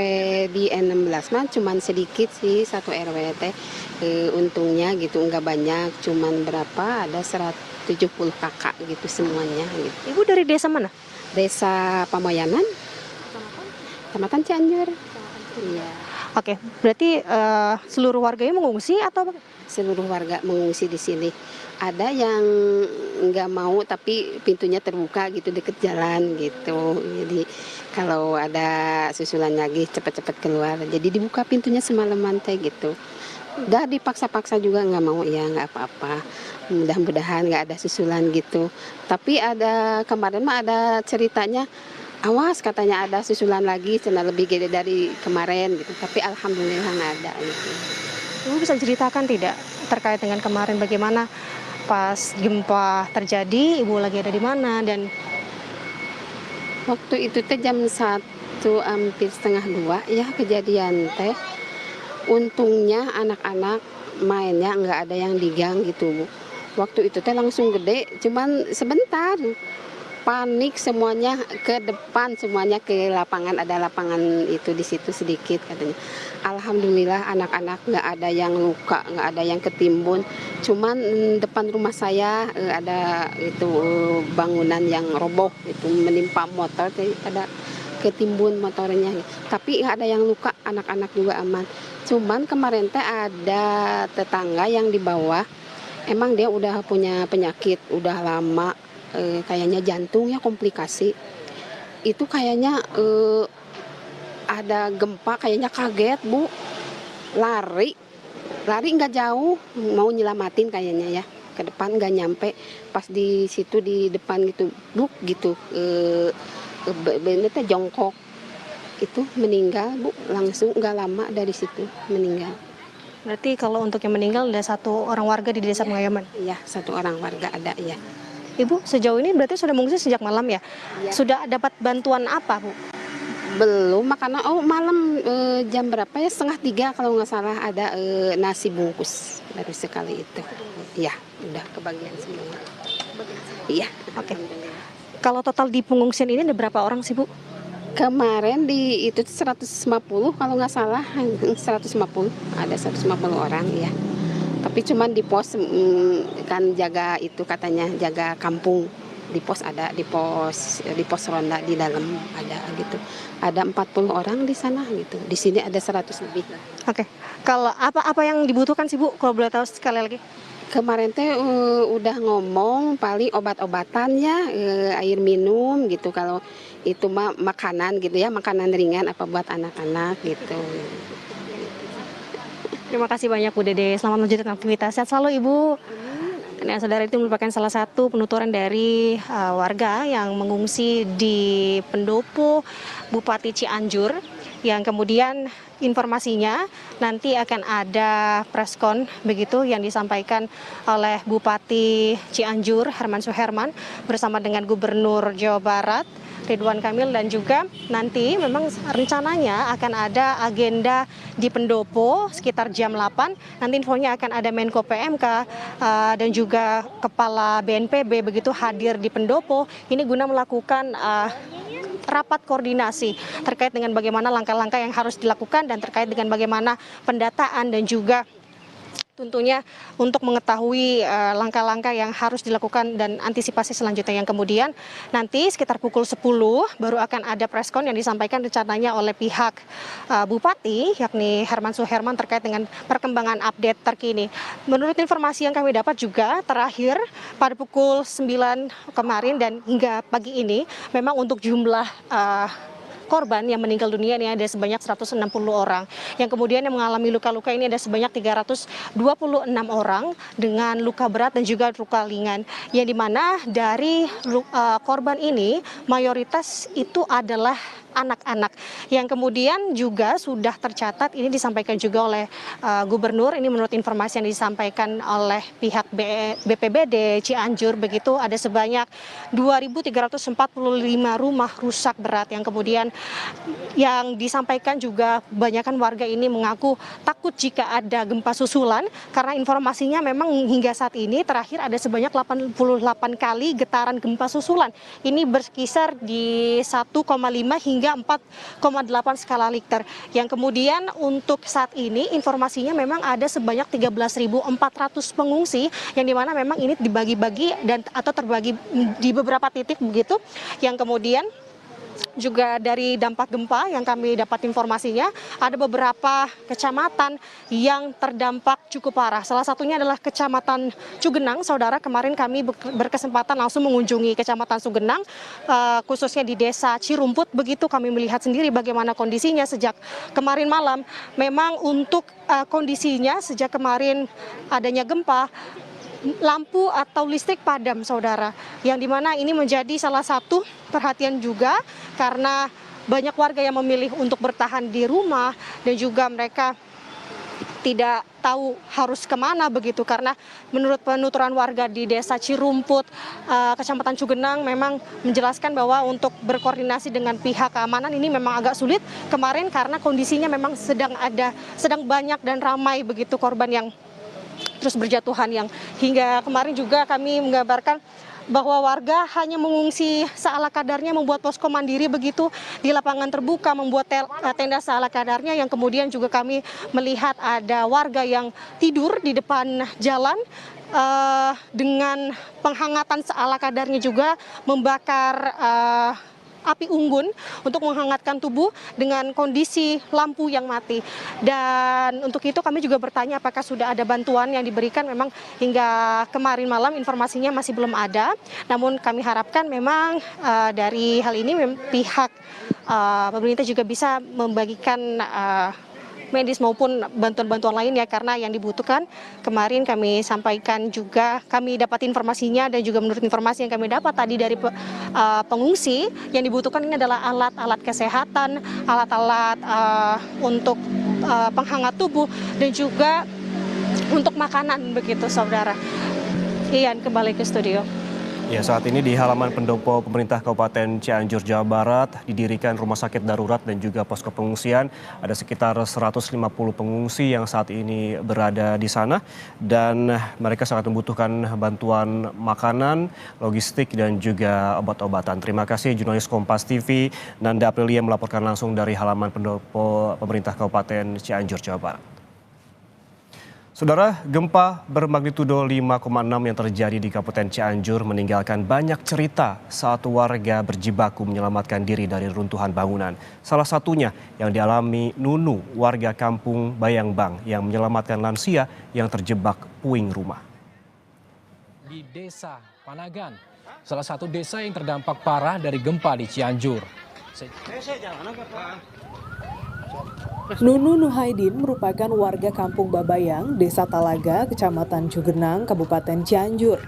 S11: di 16 mah cuman sedikit sih, satu RW teh. Untungnya gitu nggak banyak, cuman berapa, ada 170 kakak gitu semuanya gitu.
S10: Ibu dari desa mana?
S11: Desa Pamoyanan, Kecamatan Cianjur. Iya.
S10: Oke, berarti seluruh warganya mengungsi atau
S11: Seluruh warga mengungsi di sini. Ada yang nggak mau tapi pintunya terbuka gitu deket jalan gitu. Jadi kalau ada susulan lagi cepat-cepat keluar. Jadi dibuka pintunya semalaman teh gitu. Udah dipaksa-paksa juga nggak mau, ya nggak apa-apa. Mudah-mudahan nggak ada susulan gitu. Tapi ada kemarin mah ada ceritanya. Awas katanya ada susulan lagi, cina lebih gede dari kemarin gitu. Tapi alhamdulillah nggak ada gitu.
S10: Ibu bisa ceritakan tidak terkait dengan kemarin bagaimana pas gempa terjadi, Ibu lagi ada di mana dan
S11: waktu itu teh jam 1 hampir setengah 2 ya kejadian teh. Untungnya anak-anak mainnya nggak ada yang di gang gitu, Bu. Waktu itu teh langsung gede, cuman sebentar. Panik semuanya ke depan, semuanya ke lapangan, ada lapangan itu di situ sedikit katanya. Alhamdulillah anak-anak nggak ada yang luka, nggak ada yang ketimbun. Cuman depan rumah saya ada itu bangunan yang roboh, itu menimpa motor, ada ketimbun motornya. Tapi nggak ada yang luka, anak-anak juga aman. Cuman kemarin teh ada tetangga yang di bawah, emang dia udah punya penyakit, udah lama. Kayaknya jantung ya komplikasi. Itu kayaknya ada gempa, kayaknya kaget, Bu. Lari nggak jauh, mau nyelamatin kayaknya ya. Ke depan nggak nyampe, pas di situ di depan gitu, buk gitu. Bener teh jongkok. Itu meninggal, Bu. Langsung nggak lama dari situ meninggal.
S10: berarti kalau untuk yang meninggal ada satu orang warga di desa Pengayaman?
S11: Iya, satu orang warga ada ya.
S10: Ibu sejauh ini berarti sudah mengungsi sejak malam ya?
S11: Ya.
S10: Sudah dapat bantuan apa, Bu?
S11: Belum, makanan malam jam berapa ya, 2:30 kalau nggak salah ada nasi bungkus baru sekali itu. Iya, udah kebagian semua. Iya.
S10: Oke. Kalau total di pengungsian ini ada berapa orang sih, Bu?
S11: Kemarin di itu 150 kalau nggak salah, 150 ada 150 orang ya. Tapi cuman di pos kan jaga itu katanya jaga kampung, di pos ada di pos ronda di dalam ada gitu. Ada 40 orang di sana gitu. Di sini ada 100 lebih.
S10: Oke. Kalau apa yang dibutuhkan sih, Bu? Kalau boleh tahu sekali lagi.
S11: Kemarin teh udah ngomong paling obat-obatan ya, air minum gitu. Kalau itu mah makanan gitu ya, makanan ringan apa buat anak-anak gitu.
S10: Terima kasih banyak Bu Dede. Selamat melanjutkan aktivitas. Sehat selalu Ibu. Nah, saudara, itu merupakan salah satu penuturan dari warga yang mengungsi di Pendopo Bupati Cianjur, yang kemudian informasinya nanti akan ada preskon begitu yang disampaikan oleh Bupati Cianjur Herman Suherman bersama dengan Gubernur Jawa Barat Ridwan Kamil, dan juga nanti memang rencananya akan ada agenda di Pendopo sekitar jam 8. Nanti infonya akan ada Menko PMK dan juga Kepala BNPB begitu hadir di Pendopo. Ini guna melakukan rapat koordinasi terkait dengan bagaimana langkah-langkah yang harus dilakukan dan terkait dengan bagaimana pendataan dan juga tentunya untuk mengetahui langkah-langkah yang harus dilakukan dan antisipasi selanjutnya, yang kemudian nanti sekitar pukul 10 baru akan ada preskon yang disampaikan rencananya oleh pihak Bupati yakni Herman Suherman terkait dengan perkembangan update terkini. Menurut informasi yang kami dapat juga terakhir pada pukul 9 kemarin dan hingga pagi ini memang untuk jumlah korban yang meninggal dunia ini ada sebanyak 160 orang. Yang kemudian yang mengalami luka-luka ini ada sebanyak 326 orang dengan luka berat dan juga luka ringan. Yang dimana dari korban ini mayoritas itu adalah anak-anak yang kemudian juga sudah tercatat, ini disampaikan juga oleh gubernur, ini menurut informasi yang disampaikan oleh pihak BPBD Cianjur, begitu ada sebanyak 2.345 rumah rusak berat, yang kemudian yang disampaikan juga kebanyakan warga ini mengaku takut jika ada gempa susulan karena informasinya memang hingga saat ini terakhir ada sebanyak 88 kali getaran gempa susulan. Ini berkisar di 1,5 hingga 4,8 skala Richter. Yang kemudian untuk saat ini informasinya memang ada sebanyak 13.400 pengungsi yang dimana memang ini dibagi-bagi dan atau terbagi di beberapa titik begitu. Yang kemudian juga dari dampak gempa yang kami dapat informasinya ada beberapa kecamatan yang terdampak cukup parah. Salah satunya adalah Kecamatan Cugenang. Saudara, kemarin kami berkesempatan langsung mengunjungi Kecamatan Cugenang, khususnya di Desa Cirumput. Begitu kami melihat sendiri bagaimana kondisinya sejak kemarin malam. Memang untuk kondisinya sejak kemarin adanya gempa, lampu atau listrik padam, saudara, yang dimana ini menjadi salah satu perhatian juga karena banyak warga yang memilih untuk bertahan di rumah dan juga mereka tidak tahu harus kemana begitu, karena menurut penuturan warga di Desa Cirumput, Kecamatan Cugenang memang menjelaskan bahwa untuk berkoordinasi dengan pihak keamanan ini memang agak sulit kemarin karena kondisinya memang sedang banyak dan ramai begitu korban yang terus berjatuhan, yang hingga kemarin juga kami menggambarkan bahwa warga hanya mengungsi seala kadarnya, membuat posko mandiri begitu di lapangan terbuka, membuat tenda seala kadarnya, yang kemudian juga kami melihat ada warga yang tidur di depan jalan dengan penghangatan seala kadarnya juga membakar api unggun untuk menghangatkan tubuh dengan kondisi lampu yang mati. Dan untuk itu kami juga bertanya apakah sudah ada bantuan yang diberikan. Memang hingga kemarin malam informasinya masih belum ada. Namun kami harapkan memang dari hal ini pihak pemerintah juga bisa membagikan medis maupun bantuan-bantuan lain ya, karena yang dibutuhkan kemarin kami sampaikan juga, kami dapat informasinya dan juga menurut informasi yang kami dapat tadi dari pengungsi, yang dibutuhkan ini adalah alat-alat kesehatan, alat-alat untuk penghangat tubuh dan juga untuk makanan begitu, saudara. Ian, kembali ke studio.
S1: Ya, saat ini di halaman pendopo pemerintah Kabupaten Cianjur, Jawa Barat didirikan rumah sakit darurat dan juga posko pengungsian. Ada sekitar 150 pengungsi yang saat ini berada di sana dan mereka sangat membutuhkan bantuan makanan, logistik dan juga obat-obatan. Terima kasih jurnalis Kompas TV Nanda Aprilia melaporkan langsung dari halaman pendopo pemerintah Kabupaten Cianjur, Jawa Barat. Saudara, gempa bermagnitudo 5,6 yang terjadi di Kabupaten Cianjur meninggalkan banyak cerita saat warga berjibaku menyelamatkan diri dari runtuhan bangunan. Salah satunya yang dialami Nunu, warga kampung Bayangbang yang menyelamatkan lansia yang terjebak puing rumah.
S12: Di Desa Panagan, salah satu desa yang terdampak parah dari gempa di Cianjur.
S13: Nunu Nuhaidin merupakan warga kampung Babayang, Desa Talaga, Kecamatan Cugenang, Kabupaten Cianjur.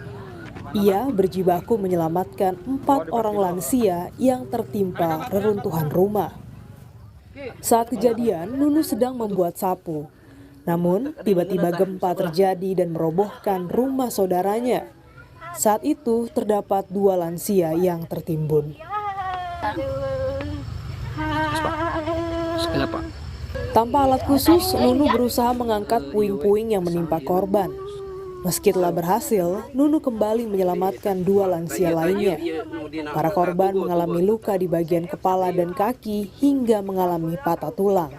S13: Ia berjibaku menyelamatkan 4 orang lansia yang tertimpa reruntuhan rumah. Saat kejadian, Nunu sedang membuat sapu. Namun, tiba-tiba gempa terjadi dan merobohkan rumah saudaranya. Saat itu, terdapat 2 lansia yang tertimbun. Tanpa alat khusus, Nunu berusaha mengangkat puing-puing yang menimpa korban. Meski telah berhasil, Nunu kembali menyelamatkan 2 lansia lainnya. Para korban mengalami luka di bagian kepala dan kaki hingga mengalami patah tulang.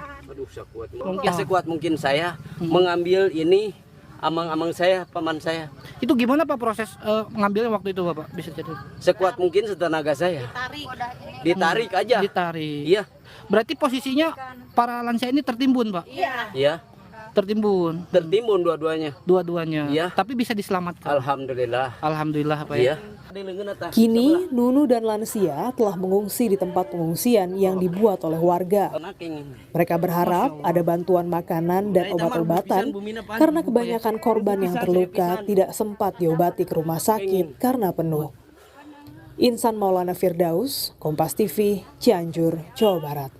S14: Sekuat mungkin saya mengambil ini amang-amang saya, paman saya.
S3: Itu gimana Pak proses mengambilnya waktu itu Bapak? Bisa cerita?
S14: Sekuat mungkin setenaga saya. Ditarik aja.
S3: Ditarik.
S14: Iya.
S3: Berarti posisinya para lansia ini tertimbun, Pak?
S14: Iya.
S3: Tertimbun.
S14: Tertimbun dua-duanya.
S3: Dua-duanya.
S14: Iya.
S3: Tapi bisa diselamatkan.
S14: Alhamdulillah.
S3: Alhamdulillah Pak ya.
S13: Kini, Nunu dan lansia telah mengungsi di tempat pengungsian yang dibuat oleh warga. Mereka berharap ada bantuan makanan dan obat-obatan karena kebanyakan korban yang terluka tidak sempat diobati ke rumah sakit karena penuh. Insan Maulana Firdaus, Kompas TV, Cianjur, Jawa Barat.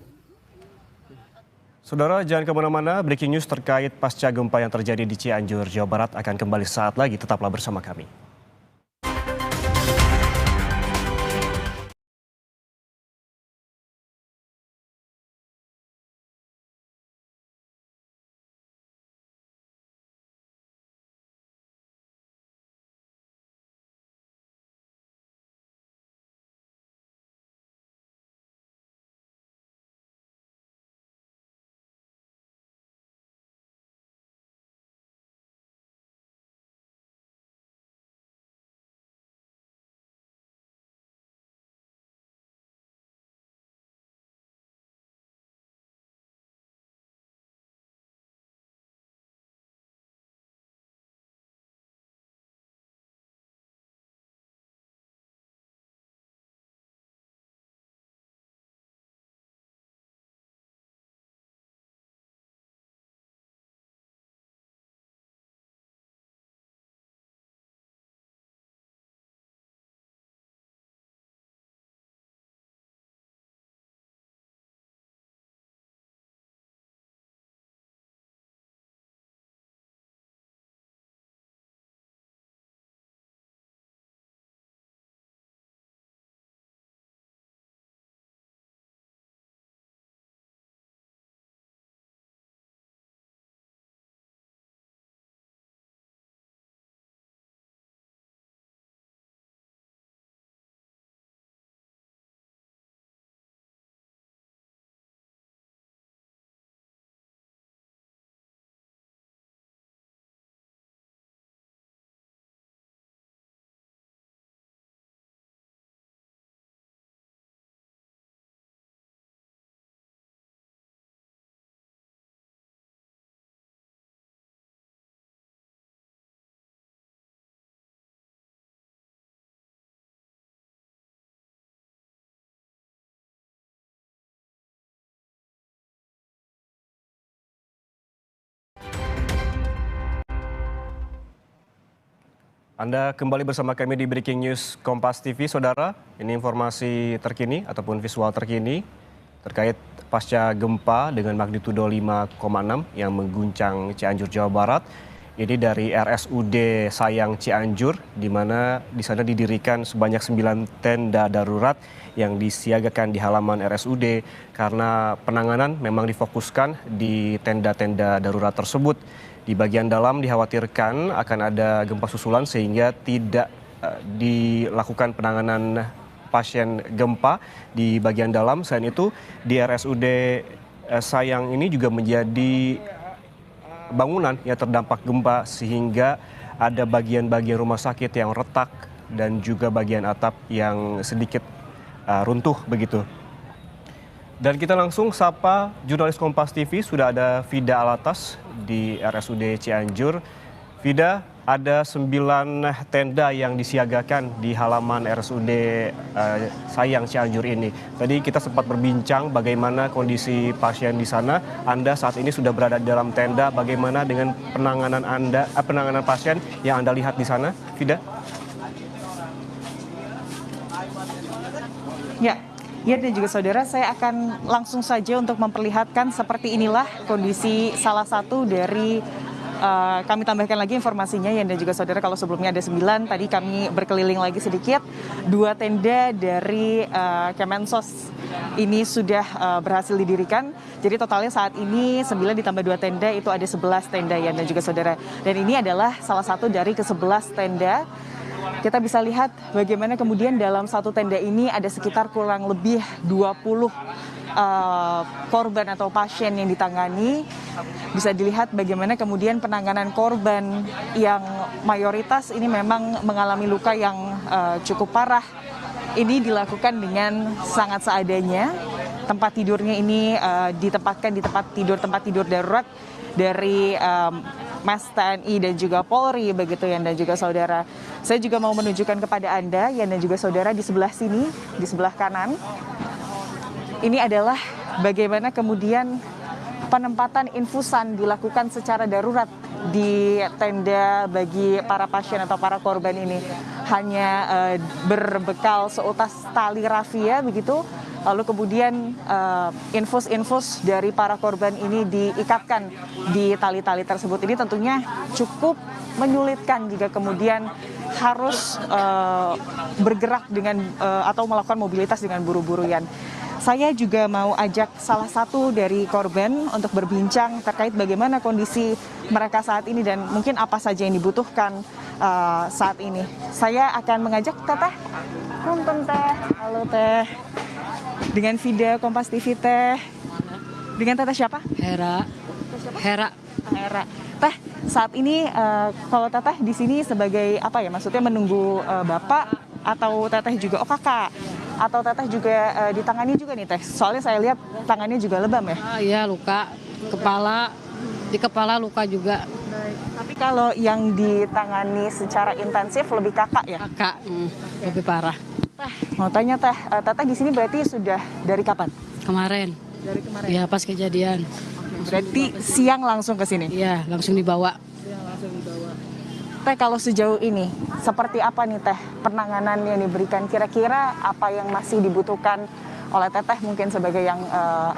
S1: Saudara, jangan kemana-mana, breaking news terkait pasca gempa yang terjadi di Cianjur, Jawa Barat akan kembali saat lagi, tetaplah bersama kami. Anda kembali bersama kami di Breaking News Kompas TV, Saudara. Ini informasi terkini ataupun visual terkini terkait pasca gempa dengan magnitudo 5,6 yang mengguncang Cianjur, Jawa Barat. Ini dari RSUD Sayang Cianjur, di mana di sana didirikan sebanyak 9 tenda darurat yang disiagakan di halaman RSUD karena penanganan memang difokuskan di tenda-tenda darurat tersebut. Di bagian dalam dikhawatirkan akan ada gempa susulan sehingga tidak dilakukan penanganan pasien gempa di bagian dalam. Selain itu di RSUD Sayang ini juga menjadi bangunan yang terdampak gempa sehingga ada bagian-bagian rumah sakit yang retak dan juga bagian atap yang sedikit runtuh begitu. Dan kita langsung sapa jurnalis Kompas TV, sudah ada Vida Alatas di RSUD Cianjur. Vida, ada 9 tenda yang disiagakan di halaman RSUD Sayang Cianjur ini. Tadi kita sempat berbincang bagaimana kondisi pasien di sana. Anda saat ini sudah berada di dalam tenda, bagaimana dengan penanganan pasien yang Anda lihat di sana, Vida?
S5: Ya, dan juga saudara, saya akan langsung saja untuk memperlihatkan seperti inilah kondisi salah satu dari kami tambahkan lagi informasinya ya, dan juga saudara, kalau sebelumnya ada 9, tadi kami berkeliling lagi sedikit, 2 tenda dari Kemensos ini sudah berhasil didirikan. Jadi totalnya saat ini 9 ditambah 2 tenda itu ada 11 tenda ya, dan juga saudara. Dan ini adalah salah satu dari ke-11 tenda. Kita bisa lihat bagaimana kemudian dalam satu tenda ini ada sekitar kurang lebih 20 korban atau pasien yang ditangani. Bisa dilihat bagaimana kemudian penanganan korban yang mayoritas ini memang mengalami luka yang cukup parah. Ini dilakukan dengan sangat seadanya. Tempat tidurnya ini ditempatkan di tempat tidur darurat dari Mas TNI dan juga Polri begitu Yan dan juga saudara. Saya juga mau menunjukkan kepada Anda Yan dan juga saudara di sebelah sini, di sebelah kanan. Ini adalah bagaimana kemudian penempatan infusan dilakukan secara darurat di tenda bagi para pasien atau para korban ini. Hanya berbekal seutas tali rafia begitu, lalu kemudian infus-infus dari para korban ini diikatkan di tali-tali tersebut. Ini tentunya cukup menyulitkan jika kemudian harus bergerak dengan atau melakukan mobilitas dengan buru-buru Yan. Saya juga mau ajak salah satu dari korban untuk berbincang terkait bagaimana kondisi mereka saat ini dan mungkin apa saja yang dibutuhkan saat ini. Saya akan mengajak Teteh. Punten Teh. Halo Teh. Dengan Vida Kompas TV Teh. Dengan Teteh siapa?
S15: Hera. Hera.
S5: Hera. Teh, saat ini kalau Teteh di sini sebagai apa ya? Maksudnya menunggu Bapak atau Teteh juga kakak? Atau Teteh juga ditangani juga nih Teh? Soalnya saya lihat tangannya juga lebam ya?
S15: Iya luka, di kepala luka juga.
S5: Baik. Tapi kalau yang ditangani secara intensif lebih kakak ya?
S15: Kakak, lebih parah.
S5: Teh, mau tanya Teh, Teteh di sini berarti sudah dari kapan?
S15: Kemarin.
S5: Dari kemarin?
S15: Iya pas kejadian.
S5: Berarti siang langsung ke sini?
S15: Iya langsung dibawa.
S5: Teh, kalau sejauh ini seperti apa nih Teh penanganan yang diberikan? Kira-kira apa yang masih dibutuhkan oleh Teteh mungkin sebagai yang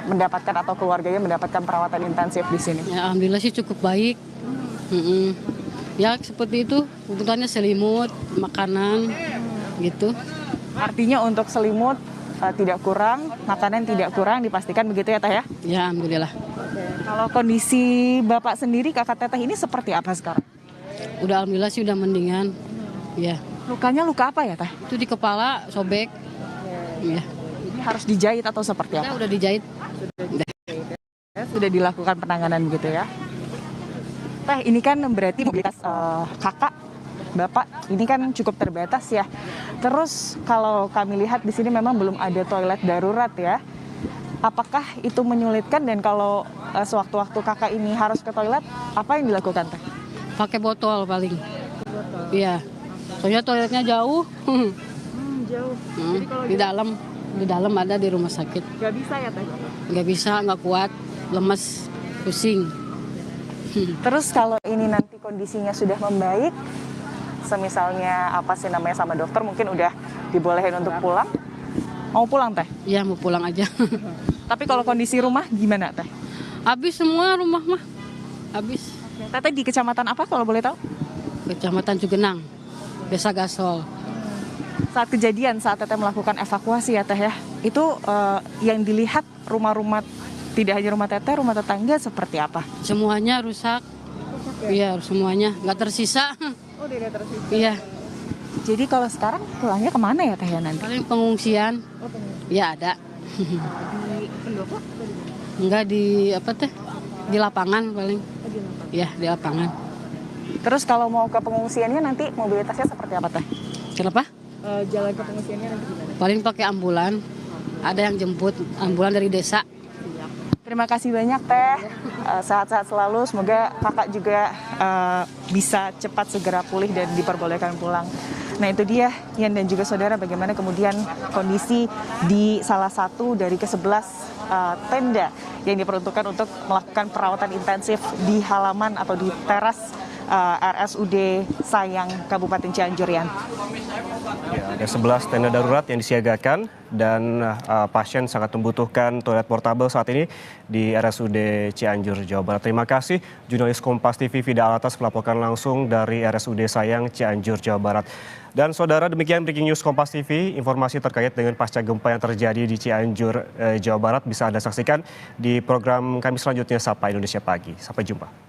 S5: mendapatkan atau keluarganya mendapatkan perawatan intensif di sini?
S15: Ya, alhamdulillah sih cukup baik. Ya seperti itu, kebutuhannya selimut, makanan, gitu.
S5: Artinya untuk selimut tidak kurang, makanan tidak kurang, dipastikan begitu ya Teh ya?
S15: Ya alhamdulillah.
S5: Kalau kondisi Bapak sendiri, kakak Teteh ini seperti apa sekarang?
S15: Udah alhamdulillah sih udah mendingan. Ya.
S5: Lukanya luka apa ya Teh?
S15: Itu di kepala sobek. Iya.
S5: Ini harus dijahit atau seperti apa?
S15: Udah dijahit.
S5: Sudah dilakukan penanganan begitu ya. Teh, ini kan berarti mobilitas kakak, Bapak ini kan cukup terbatas ya. Terus kalau kami lihat di sini memang belum ada toilet darurat ya. Apakah itu menyulitkan dan kalau sewaktu-waktu kakak ini harus ke toilet, apa yang dilakukan Teh?
S15: Pakai botol paling. Iya. Soalnya toiletnya jauh.
S5: Jauh.
S15: Jadi kalau di dalam ada di rumah sakit.
S5: Gak bisa ya Teh?
S15: Gak bisa, gak kuat, lemes, pusing.
S5: Terus kalau ini nanti kondisinya sudah membaik, semisalnya apa sih namanya sama dokter mungkin udah dibolehin untuk pulang, mau pulang Teh?
S15: Iya mau pulang aja.
S5: Tapi kalau kondisi rumah gimana Teh?
S15: Habis semua rumah mah, habis.
S5: Teteh di kecamatan apa kalau boleh tahu?
S15: Kecamatan Cugenang, Desa Gasol.
S5: Saat kejadian, saat Teteh melakukan evakuasi ya Teh ya, itu yang dilihat rumah-rumah, tidak hanya rumah Teteh, rumah tetangga seperti apa?
S15: Semuanya rusak. Iya, semuanya, nggak tersisa.
S5: Oh, tidak tersisa.
S15: Iya.
S5: Jadi kalau sekarang pulangnya kemana ya Teh ya nanti?
S15: Paling pengungsian.
S5: Oh, pengungsian.
S15: Ya ada.
S5: Di pendopo?
S15: Enggak di apa Teh? Di lapangan paling.
S5: Oh, di lapangan.
S15: Ya di lapangan.
S5: Terus kalau mau ke pengungsiannya nanti mobilitasnya seperti apa Teh?
S15: Kenapa?
S5: Jalan ke pengungsiannya nanti gimana?
S15: Paling pakai ambulan. Ada yang jemput ambulan dari desa.
S5: Terima kasih banyak Teh, sehat-sehat selalu, semoga kakak juga bisa cepat segera pulih dan diperbolehkan pulang. Nah itu dia Yan dan juga saudara bagaimana kemudian kondisi di salah satu dari ke-11 tenda yang diperuntukkan untuk melakukan perawatan intensif di halaman atau di teras RSUD Sayang Kabupaten Cianjur Yan.
S1: Ya, ada 11 tenda darurat yang disiagakan dan pasien sangat membutuhkan toilet portable saat ini di RSUD Cianjur, Jawa Barat. Terima kasih jurnalis Kompas TV Vida Alatas melaporkan langsung dari RSUD Sayang Cianjur, Jawa Barat. Dan saudara, demikian breaking news Kompas TV. Informasi terkait dengan pasca gempa yang terjadi di Cianjur, Jawa Barat bisa Anda saksikan di program kami selanjutnya Sapa Indonesia Pagi. Sampai jumpa.